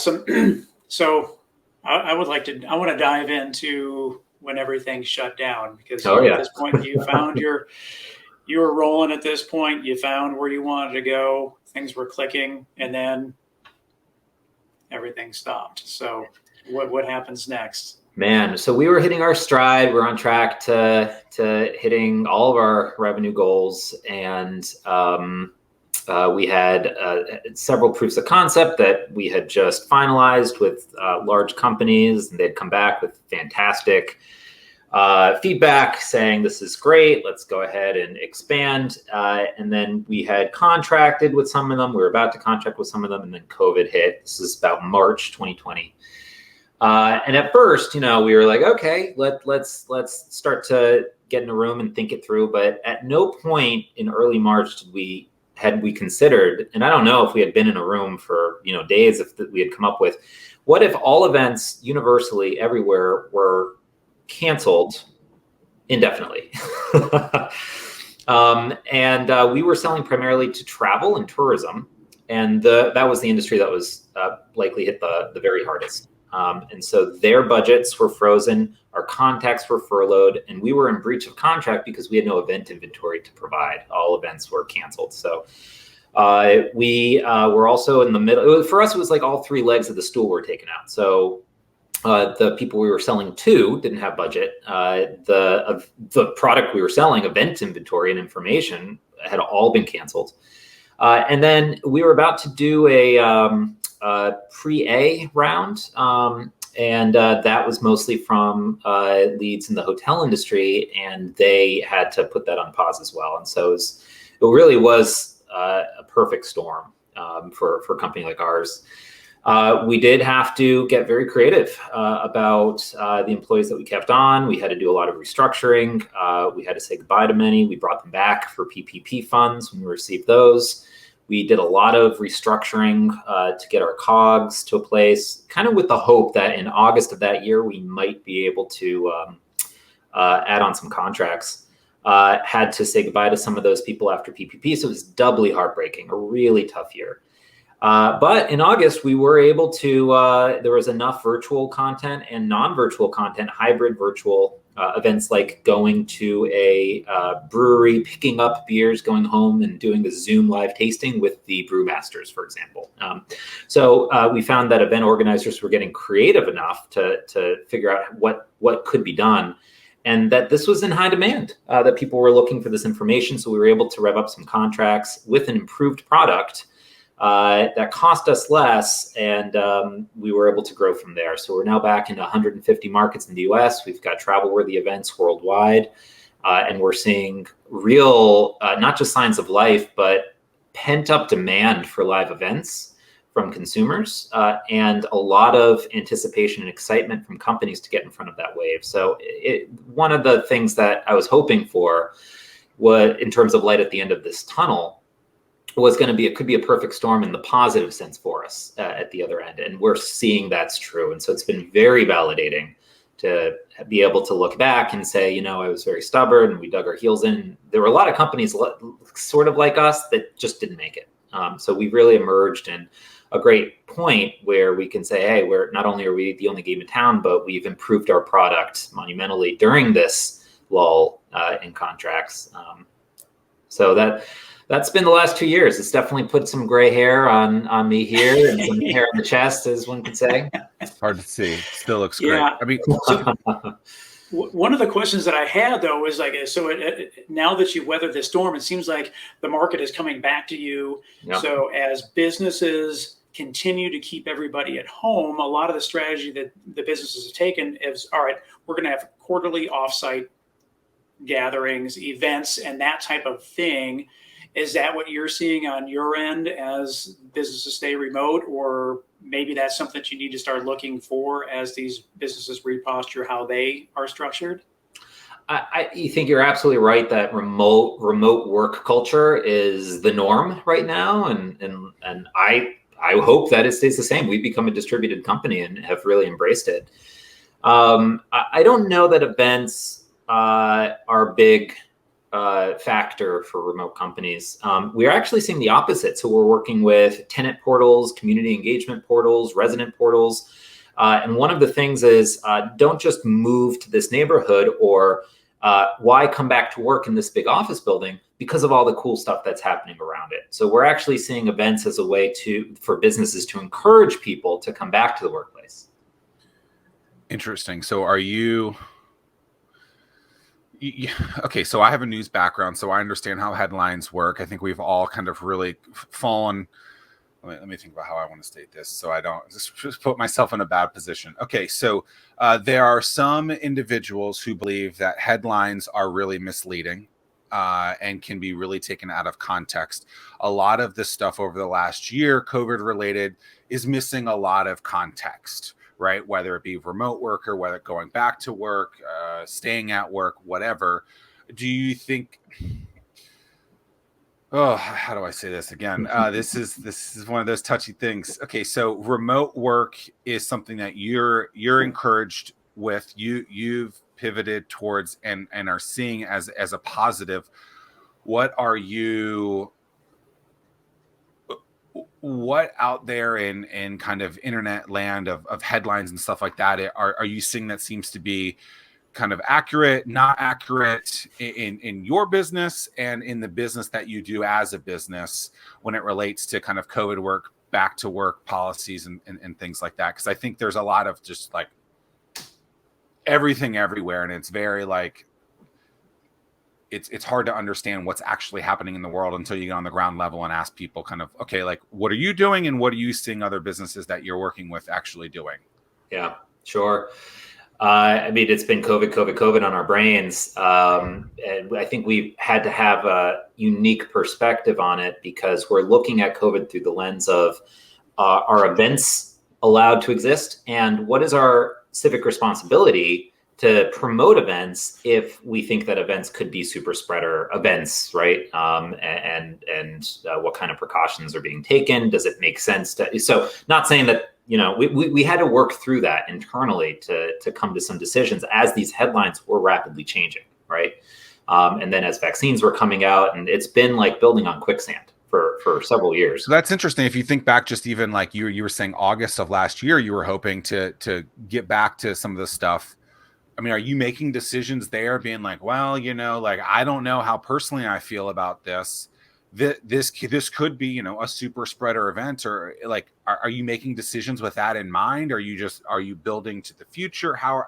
Awesome. So I want to dive into when everything shut down, because at this point you found you were rolling at this point, you found where you wanted to go, things were clicking, and then everything stopped. So what happens next? Man, so we were hitting our stride. We're on track to hitting all of our revenue goals, and we had several proofs of concept that we had just finalized with large companies, and they'd come back with fantastic feedback saying, this is great, let's go ahead and expand. And then we had contracted with some of them. We were about to contract with some of them, and then COVID hit. This is about March 2020. And at first, we were like, okay, let's start to get in a room and think it through. But at no point in early March had we considered, and I don't know if we had been in a room for days, if we had come up with, what if all events universally everywhere were canceled indefinitely? And we were selling primarily to travel and tourism, and that was the industry that was likely hit the very hardest. And so their budgets were frozen, our contacts were furloughed, and we were in breach of contract because we had no event inventory to provide. All events were canceled. So we were also in the middle. For us, it was like all three legs of the stool were taken out. So the people we were selling to didn't have budget. The product we were selling, event inventory and information, had all been canceled. And then we were about to do a pre-A round, and that was mostly from leads in the hotel industry, and they had to put that on pause as well. And so it really was a perfect storm for a company like ours. We did have to get very creative about the employees that we kept on. We had to do a lot of restructuring. We had to say goodbye to many. We brought them back for PPP funds when we received those. We did a lot of restructuring to get our COGS to a place, kind of with the hope that in August of that year, we might be able to add on some contracts. Had to say goodbye to some of those people after PPP, so it was doubly heartbreaking, a really tough year. But in August, we were able to, there was enough virtual content and non-virtual content, hybrid virtual events, like going to a brewery, picking up beers, going home and doing the Zoom live tasting with the brewmasters, for example. So we found that event organizers were getting creative enough to figure out what could be done, and that this was in high demand, that people were looking for this information. So we were able to rev up some contracts with an improved product that cost us less, and we were able to grow from there. So we're now back into 150 markets in the US. We've got travel-worthy events worldwide, and we're seeing real, not just signs of life, but pent-up demand for live events from consumers, and a lot of anticipation and excitement from companies to get in front of that wave. So one of the things that I was hoping for was, in terms of light at the end of this tunnel, was going to be, it could be a perfect storm in the positive sense for us at the other end. And we're seeing that's true. And so it's been very validating to be able to look back and say, I was very stubborn and we dug our heels in. There were a lot of companies sort of like us that just didn't make it. So we really emerged in a great point where we can say, hey, not only are we the only game in town, but we've improved our product monumentally during this lull in contracts. So that's been the last 2 years. It's definitely put some gray hair on me here and some hair on the chest, as one could say. Hard to see. Still looks great. I mean, one of the questions that I had, though, is like, so now that you've weathered this storm, it seems like the market is coming back to you. Yep. So as businesses continue to keep everybody at home, a lot of the strategy that the businesses have taken is, all right, we're going to have quarterly offsite gatherings, events, and that type of thing. Is that what you're seeing on your end as businesses stay remote, or maybe that's something that you need to start looking for as these businesses reposture how they are structured? I think you're absolutely right that remote work culture is the norm right now, and I hope that it stays the same. We've become a distributed company and have really embraced it. I don't know that events are big factor for remote companies. We're actually seeing the opposite. So we're working with tenant portals, community engagement portals, resident portals. And one of the things is don't just move to this neighborhood, or why come back to work in this big office building because of all the cool stuff that's happening around it. So we're actually seeing events as a way for businesses to encourage people to come back to the workplace. Interesting. So are you okay, so I have a news background, so I understand how headlines work. I think we've all kind of really fallen. Let me think about how I want to state this so I don't just put myself in a bad position. Okay, so there are some individuals who believe that headlines are really misleading and can be really taken out of context. A lot of this stuff over the last year, COVID related, is missing a lot of context, right? Whether it be remote work or whether going back to work, staying at work, whatever. Do you think... Oh, how do I say this again? This is one of those touchy things. Okay, so remote work is something that you're encouraged with. You've pivoted towards and are seeing as a positive. What out there in kind of internet land of headlines and stuff like that are you seeing that seems to be kind of accurate, not accurate in your business and in the business that you do as a business when it relates to kind of COVID work, back to work policies and things like that? Because I think there's a lot of just like everything everywhere, and it's very like it's hard to understand what's actually happening in the world until you get on the ground level and ask people kind of, okay, like what are you doing and what are you seeing other businesses that you're working with actually doing? Yeah, sure. I mean, it's been COVID on our brains. And I think we've had to have a unique perspective on it because we're looking at COVID through the lens of are events allowed to exist? And what is our civic responsibility to promote events if we think that events could be super spreader events, right? And what kind of precautions are being taken? Does it make sense to, so not saying that, we had to work through that internally to come to some decisions as these headlines were rapidly changing, right? And then as vaccines were coming out, and it's been like building on quicksand for several years. So that's interesting. If you think back, just even like you were saying August of last year, you were hoping to get back to some of the stuff. I mean, are you making decisions there being like, well, like, I don't know how personally I feel about this. This could be, a super spreader event, or like, are you making decisions with that in mind? Are you building to the future? How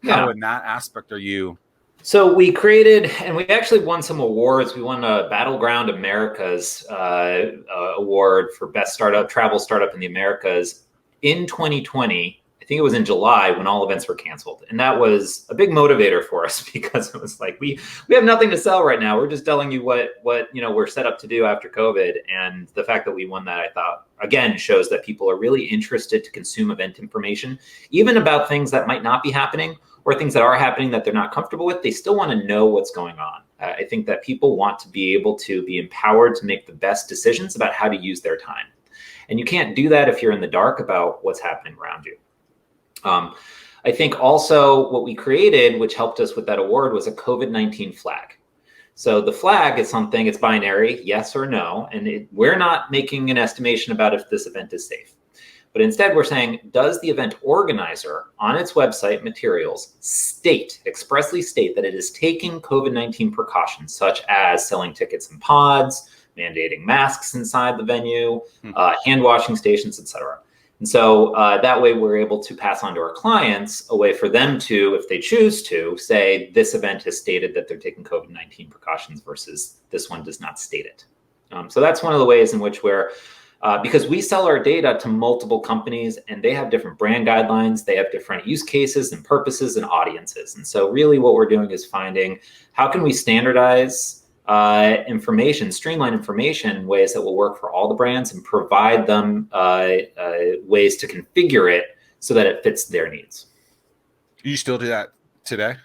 in that aspect are you? So we created, and we actually won some awards. We won a Battleground Americas award for best travel startup in the Americas in 2020. I think it was in July when all events were canceled. And that was a big motivator for us because it was like, we have nothing to sell right now. We're just telling you what we're set up to do after COVID. And the fact that we won that, I thought, again, shows that people are really interested to consume event information, even about things that might not be happening or things that are happening that they're not comfortable with. They still want to know what's going on. I think that people want to be able to be empowered to make the best decisions about how to use their time. And you can't do that if you're in the dark about what's happening around you. I think also what we created, which helped us with that award, was a COVID-19 flag. So the flag is something, it's binary, yes or no. And we're not making an estimation about if this event is safe. But instead we're saying, does the event organizer on its website materials expressly state that it is taking COVID-19 precautions, such as selling tickets in pods, mandating masks inside the venue, hand washing stations, etc. And so that way we're able to pass on to our clients a way for them to, if they choose to, say this event has stated that they're taking COVID-19 precautions versus this one does not state it. So that's one of the ways in which we're, because we sell our data to multiple companies and they have different brand guidelines, they have different use cases and purposes and audiences. And so really what we're doing is finding how can we standardize streamline information in ways that will work for all the brands and provide them ways to configure it so that it fits their needs. You still do that today?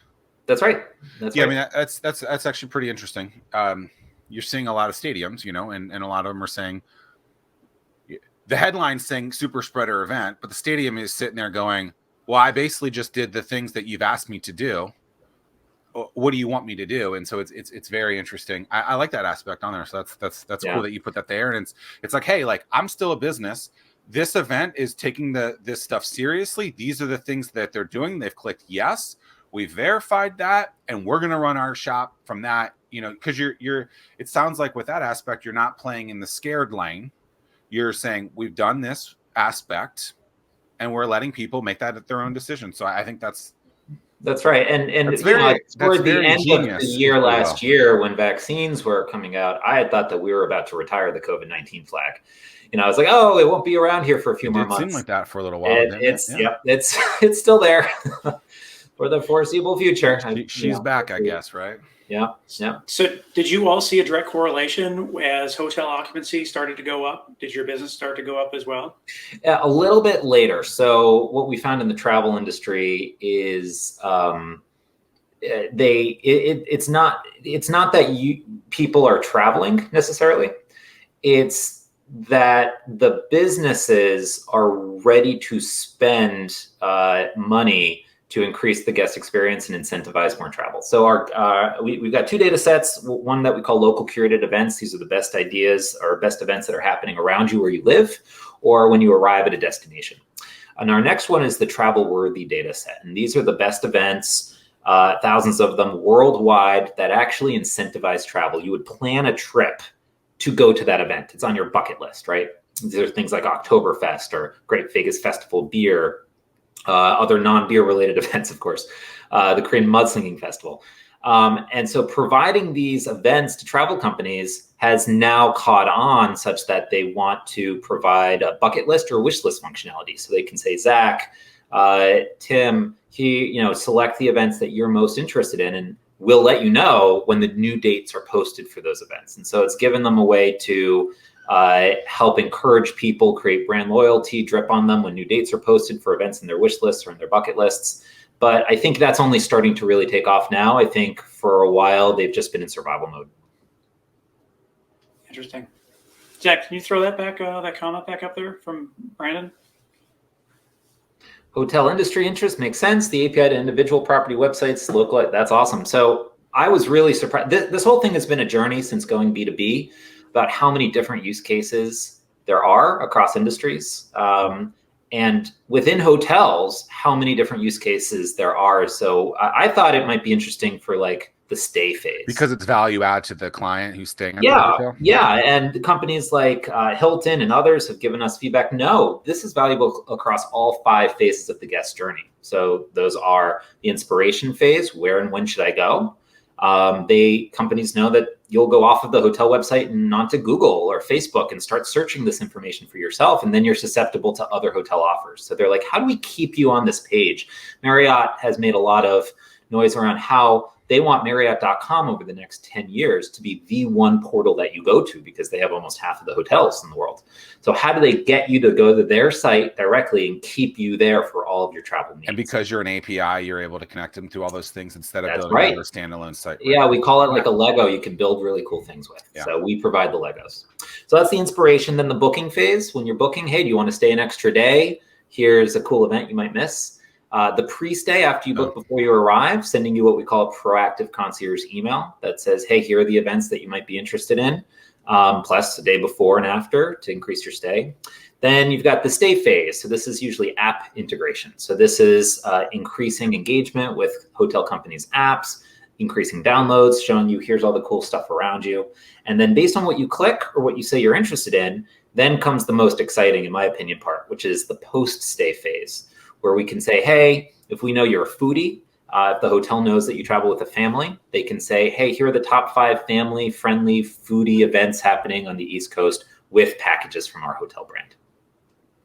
That's right. Right. I mean, that's actually pretty interesting. You're seeing a lot of stadiums, and a lot of them are saying the headline saying super spreader event, but the stadium is sitting there going, well, I basically just did the things that you've asked me to do. what do you want me to do? And so it's very interesting. I like that aspect on there. So that's cool that you put that there. And it's like, hey, like I'm still a business. This event is taking this stuff seriously. These are the things that they're doing. They've clicked yes. We verified that, and we're going to run our shop from that, you know, because it sounds like with that aspect, you're not playing in the scared lane. You're saying we've done this aspect and we're letting people make that at their own decision. So I think that's right. And that's very, you know, toward the end genius, of the year last year, when vaccines were coming out, I had thought that we were about to retire the COVID-19 flag. You know, I was like, oh, it won't be around here for a few more months. It seemed like that for a little while. It's still there for the foreseeable future. She's back, I guess, right? Yeah. So did you all see a direct correlation as hotel occupancy started to go up? Did your business start to go up as well? A little bit later. So what we found in the travel industry is it's not that people are traveling necessarily. It's that the businesses are ready to spend money to increase the guest experience and incentivize more travel. So we've got two data sets, one that we call local curated events. These are the best ideas or best events that are happening around you where you live or when you arrive at a destination. And our next one is the travel worthy data set. And these are the best events, thousands of them worldwide, that actually incentivize travel. You would plan a trip to go to that event. It's on your bucket list, right? These are things like Oktoberfest or Great Vegas Festival Beer, other non-beer related events, of course, the Korean Mudslinging Festival. And so providing these events to travel companies has now caught on such that they want to provide a bucket list or wish list functionality. So they can say, Zack, Tim, select the events that you're most interested in, and we'll let you know when the new dates are posted for those events. And so it's given them a way to help encourage people, create brand loyalty, drip on them when new dates are posted for events in their wish lists or in their bucket lists. But I think that's only starting to really take off now. I think for a while, they've just been in survival mode. Interesting. Zack, can you throw that comment back up there from Brandon? Hotel industry interest makes sense. The API to individual property websites look like that's awesome. So I was really surprised. This whole thing has been a journey since going B2B about how many different use cases there are across industries. And within hotels, how many different use cases there are. So I thought it might be interesting for like the stay phase. Because it's value add to the client who's staying at the hotel? Yeah. And companies like Hilton and others have given us feedback. No, this is valuable across all 5 phases of the guest journey. So those are the inspiration phase, where and when should I go? Companies know that you'll go off of the hotel website and onto Google or Facebook and start searching this information for yourself. And then you're susceptible to other hotel offers. So they're like, how do we keep you on this page? Marriott has made a lot of noise around how they want Marriott.com over the next 10 years to be the one portal that you go to, because they have almost half of the hotels in the world. So how do they get you to go to their site directly and keep you there for all of your travel needs? And because you're an API, you're able to connect them to all those things instead of building a standalone site. Right? Yeah, we call it like a Lego you can build really cool things with. Yeah. So we provide the Legos. So that's the inspiration. Then the booking phase, when you're booking, hey, do you want to stay an extra day? Here's a cool event you might miss. The pre-stay, after you book before you arrive, sending you what we call a proactive concierge email that says, hey, here are the events that you might be interested in, plus the day before and after to increase your stay. Then you've got the stay phase. So this is usually app integration. So this is increasing engagement with hotel companies' apps, increasing downloads, showing you here's all the cool stuff around you. And then based on what you click or what you say you're interested in, then comes the most exciting, in my opinion, part, which is the post-stay phase, where we can say, hey, if we know you're a foodie, if the hotel knows that you travel with a family, they can say, hey, here are the top 5 family-friendly foodie events happening on the East Coast with packages from our hotel brand.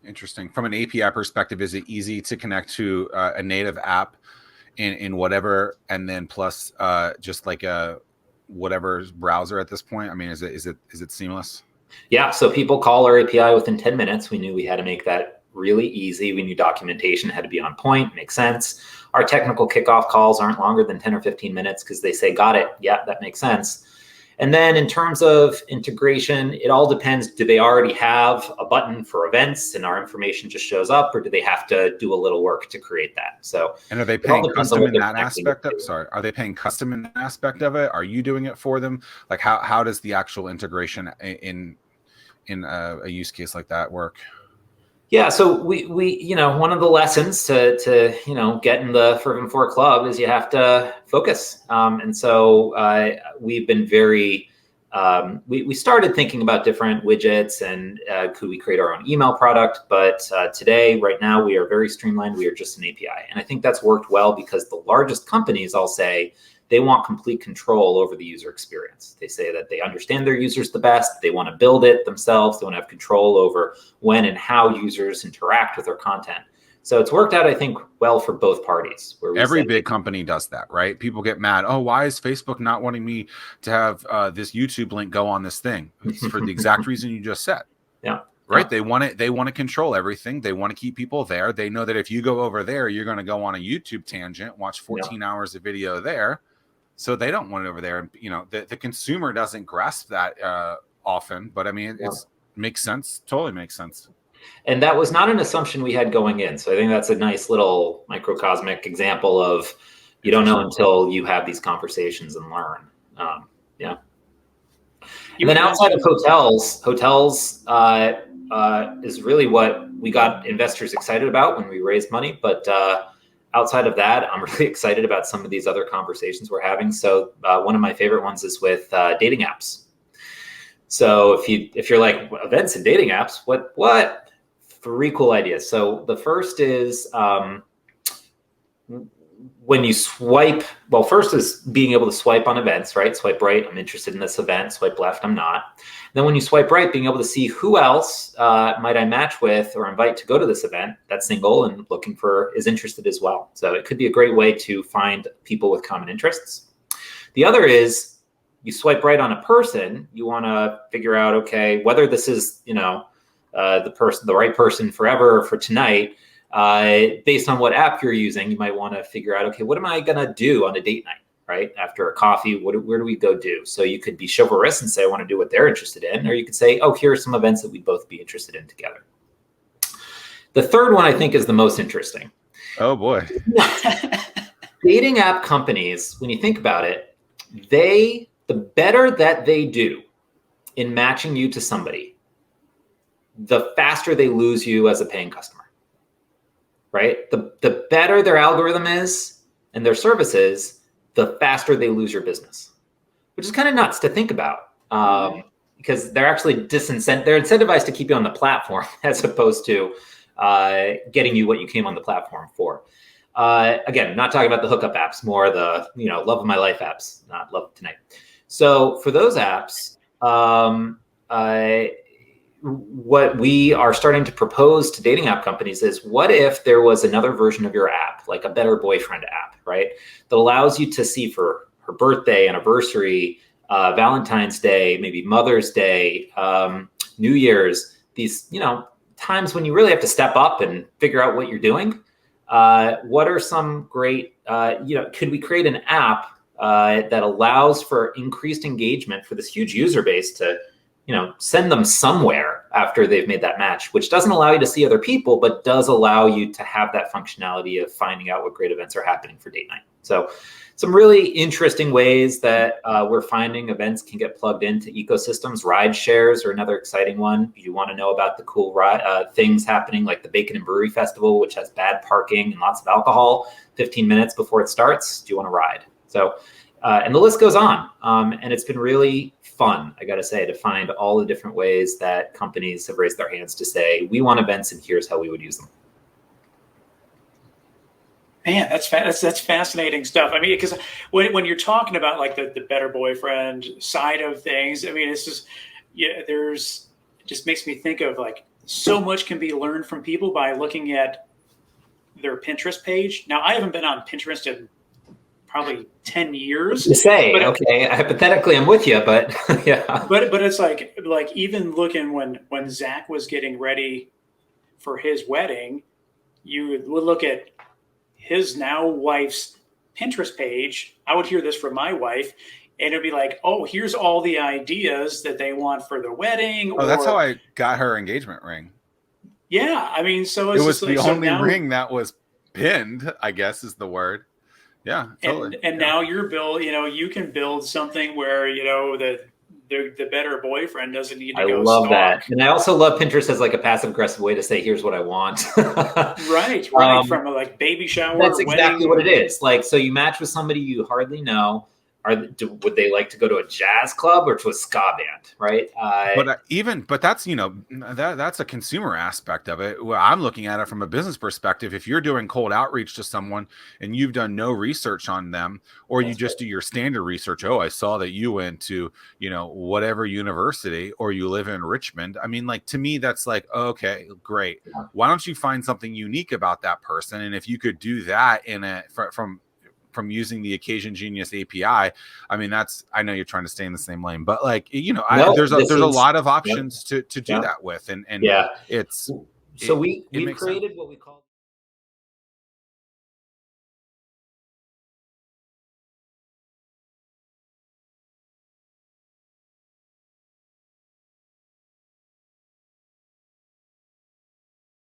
Interesting. From an API perspective, is it easy to connect to a native app in whatever, and then plus just like a whatever browser at this point? I mean, is it seamless? Yeah. So people call our API within 10 minutes. We knew we had to make that really easy. We knew documentation had to be on point, make sense. Our technical kickoff calls aren't longer than 10 or 15 minutes because they say, got it. Yeah, that makes sense. And then in terms of integration, it all depends. Do they already have a button for events and our information just shows up, or do they have to do a little work to create that? So, and are they paying custom in that aspect of, are they paying custom in that aspect of it? Are you doing it for them? Like how does the actual integration in a use case like that work? Yeah, so we one of the lessons to get in the Fervent Four club is you have to focus. And so we've been very we started thinking about different widgets and could we create our own email product, but today, right now, we are very streamlined. We are just an API, and I think that's worked well because the largest companies all say they want complete control over the user experience. They say that they understand their users the best. They want to build it themselves. They want to have control over when and how users interact with their content. So it's worked out, I think, well for both parties. Every big company does that, right? People get mad. Oh, why is Facebook not wanting me to have this YouTube link go on this thing? It's for the exact reason you just said. Yeah. Right. Yeah. They want to control everything. They want to keep people there. They know that if you go over there, you're going to go on a YouTube tangent, watch 14 hours of video there. So they don't want it over there. The consumer doesn't grasp that often, but I mean, it makes sense. Totally makes sense. And that was not an assumption we had going in. So I think that's a nice little microcosmic example of you don't know until you have these conversations and learn. And then outside of hotels is really what we got investors excited about when we raised money. But outside of that, I'm really excited about some of these other conversations we're having. So one of my favorite ones is with dating apps. So if you're like events and dating apps, what? 3 cool ideas. So the first is when you swipe, well, first is being able to swipe on events, right? Swipe right, I'm interested in this event. Swipe left, I'm not. Then when you swipe right, being able to see who else might I match with or invite to go to this event that's single and looking for is interested as well. So it could be a great way to find people with common interests. The other is you swipe right on a person, you want to figure out, okay, whether this is, the right person forever or for tonight, based on what app you're using, you might want to figure out, okay, what am I going to do on a date night, right? After a coffee, where do we go do? So you could be chivalrous and say, I want to do what they're interested in. Or you could say, oh, here are some events that we'd both be interested in together. The third one I think is the most interesting. Oh boy. Dating app companies, when you think about it, the better that they do in matching you to somebody, the faster they lose you as a paying customer, right? The better their algorithm is and their services, the faster they lose your business, which is kind of nuts to think about because they're actually they're incentivized to keep you on the platform as opposed to getting you what you came on the platform for. Again, not talking about the hookup apps, more the love of my life apps, not love tonight. So for those apps, what we are starting to propose to dating app companies is what if there was another version of your app, like a Better Boyfriend app, right? That allows you to see for her birthday, anniversary, Valentine's Day, maybe Mother's Day, New Year's, these, times when you really have to step up and figure out what you're doing. What are some great, could we create an app that allows for increased engagement for this huge user base to send them somewhere after they've made that match, which doesn't allow you to see other people, but does allow you to have that functionality of finding out what great events are happening for date night. So some really interesting ways that we're finding events can get plugged into ecosystems. Ride shares are another exciting one. You want to know about the cool things happening like the Bacon and Brewery Festival, which has bad parking and lots of alcohol 15 minutes before it starts. Do you want to ride? So, and the list goes on. And it's been really fun, I got to say, to find all the different ways that companies have raised their hands to say, we want events and here's how we would use them. Man, that's fascinating stuff. I mean, because when you're talking about like the Better Boyfriend side of things, I mean, it's just, it just makes me think of like so much can be learned from people by looking at their Pinterest page. Now, I haven't been on Pinterest in probably 10 years. To say, okay, hypothetically, I'm with you, but yeah. But it's like even looking when Zack was getting ready for his wedding, you would look at his now wife's Pinterest page. I would hear this from my wife. and it'd be like, oh, here's all the ideas that they want for the wedding. Oh, that's how I got her engagement ring. Yeah, I mean, so it was like, the only ring that was pinned, I guess is the word. Yeah, totally. And now you're you can build something where the better boyfriend doesn't need to go. I love stalk. that, and I also love Pinterest as like a passive aggressive way to say, "Here's what I want." right, from a like baby shower. That's exactly wedding. what it is. Like, so you match with somebody you hardly know. Would they like to go to a jazz club or to a ska band, right? But that's that's a consumer aspect of it. Well, I'm looking at it from a business perspective. If you're doing cold outreach to someone and you've done no research on them, or you just do your standard research, oh, I saw that you went to whatever university, or you live in Richmond. I mean, like, to me, that's like, okay, great. Why don't you find something unique about that person? And if you could do that from using the OccasionGenius API, I mean, I know you're trying to stay in the same lane, but like, there's a lot of options to do that with, and yeah, it's so we created what we call